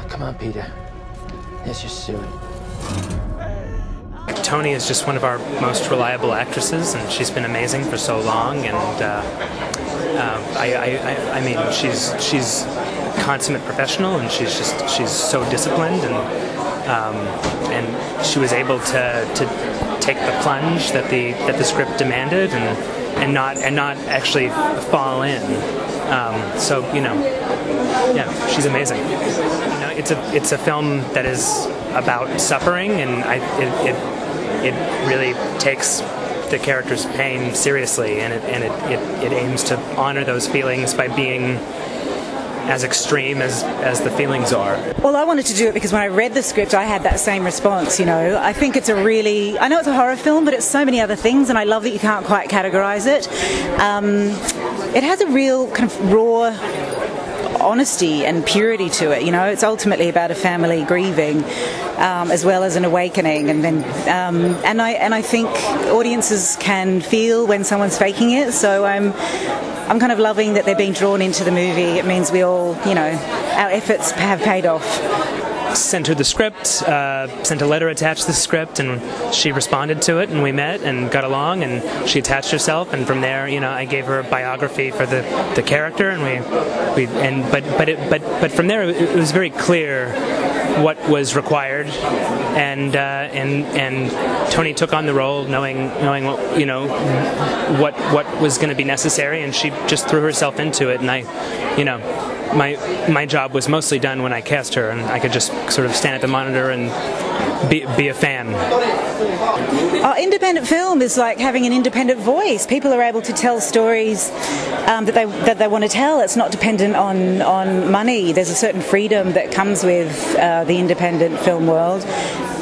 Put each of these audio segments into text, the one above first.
Come on, Peter. Here's your suit. Toni is just one of our most reliable actresses, and she's been amazing for so long. And I mean, she's a consummate professional, and she's so disciplined, and she was able to take the plunge that the script demanded, and not actually fall in. So yeah, she's amazing. It's a film that is about suffering, and it really takes the character's pain seriously, and it aims to honor those feelings by being as extreme as the feelings are. Well, I wanted to do it because when I read the script, I had that same response, I think it's I know it's a horror film, but it's so many other things, and I love that you can't quite categorize it. It has a real kind of raw honesty and purity to it. It's ultimately about a family grieving, as well as an awakening, and then and I think audiences can feel when someone's faking it. So I'm kind of loving that they're being drawn into the movie. It means we all, our efforts have paid off. Sent her the script, sent a letter attached to the script, and she responded to it, and we met and got along, and she attached herself, and from there, I gave her a biography for the character, and but from there it was very clear what was required, and Toni took on the role knowing what was going to be necessary, and she just threw herself into it, and my job was mostly done when I cast her, and I could just sort of stand at the monitor and be a fan. Independent film is like having an independent voice. People are able to tell stories that they want to tell. It's not dependent on money. There's a certain freedom that comes with the independent film world.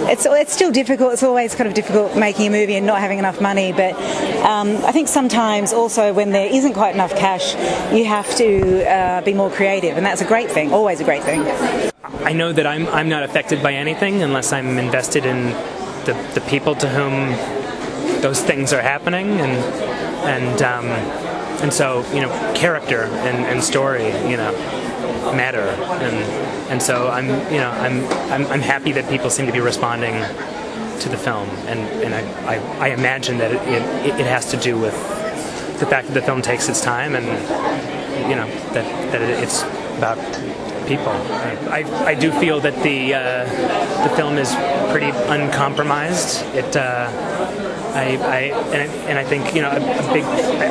It's still difficult. It's always kind of difficult making a movie and not having enough money, but I think sometimes also when there isn't quite enough cash, you have to be more creative, and that's a great thing, always a great thing. I know that I'm not affected by anything unless I'm invested in the people to whom those things are happening, and so character and story matter, and so I'm happy that people seem to be responding to the film, and I imagine that it has to do with the fact that the film takes its time, and that it's about people. I do feel that the film is pretty uncompromised. I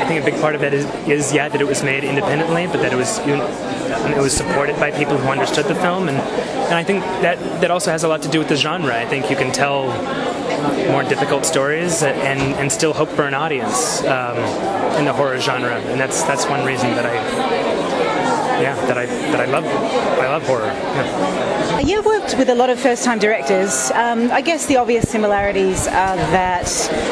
think a big part of it is that it was made independently, but that it was supported by people who understood the film, and I think that also has a lot to do with the genre. I think you can tell more difficult stories and still hope for an audience in the horror genre, and that's one reason that I love horror. Yeah, I've worked with a lot of first-time directors. I guess the obvious similarities are that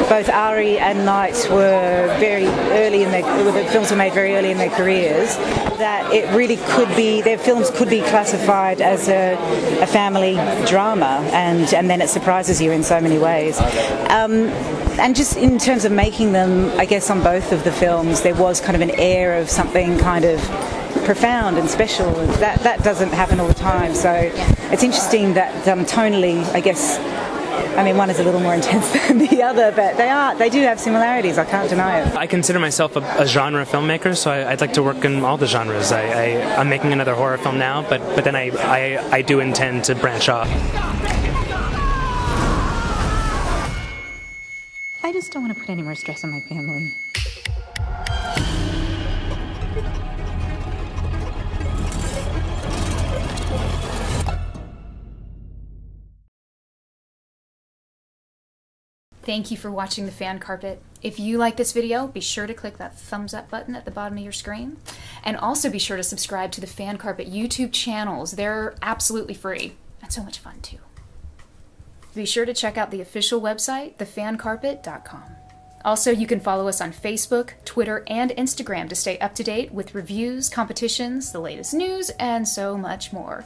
both Ari and Knight were very early the films were made very early in their careers. That it really could be, their films could be classified as a family drama, and then it surprises you in so many ways. And just in terms of making them, I guess on both of the films, there was kind of an air of something kind of profound and special. That doesn't happen all the time, so it's interesting that tonally, I guess, one is a little more intense than the other, but they do have similarities. I can't deny it. I consider myself a genre filmmaker, so I'd like to work in all the genres. I'm making another horror film now, but then I do intend to branch off. I just don't want to put any more stress on my family. Thank you for watching The Fan Carpet. If you like this video, be sure to click that thumbs up button at the bottom of your screen. And also be sure to subscribe to the Fan Carpet YouTube channels. They're absolutely free and so much fun too. Be sure to check out the official website, thefancarpet.com. Also, you can follow us on Facebook, Twitter, and Instagram to stay up to date with reviews, competitions, the latest news, and so much more.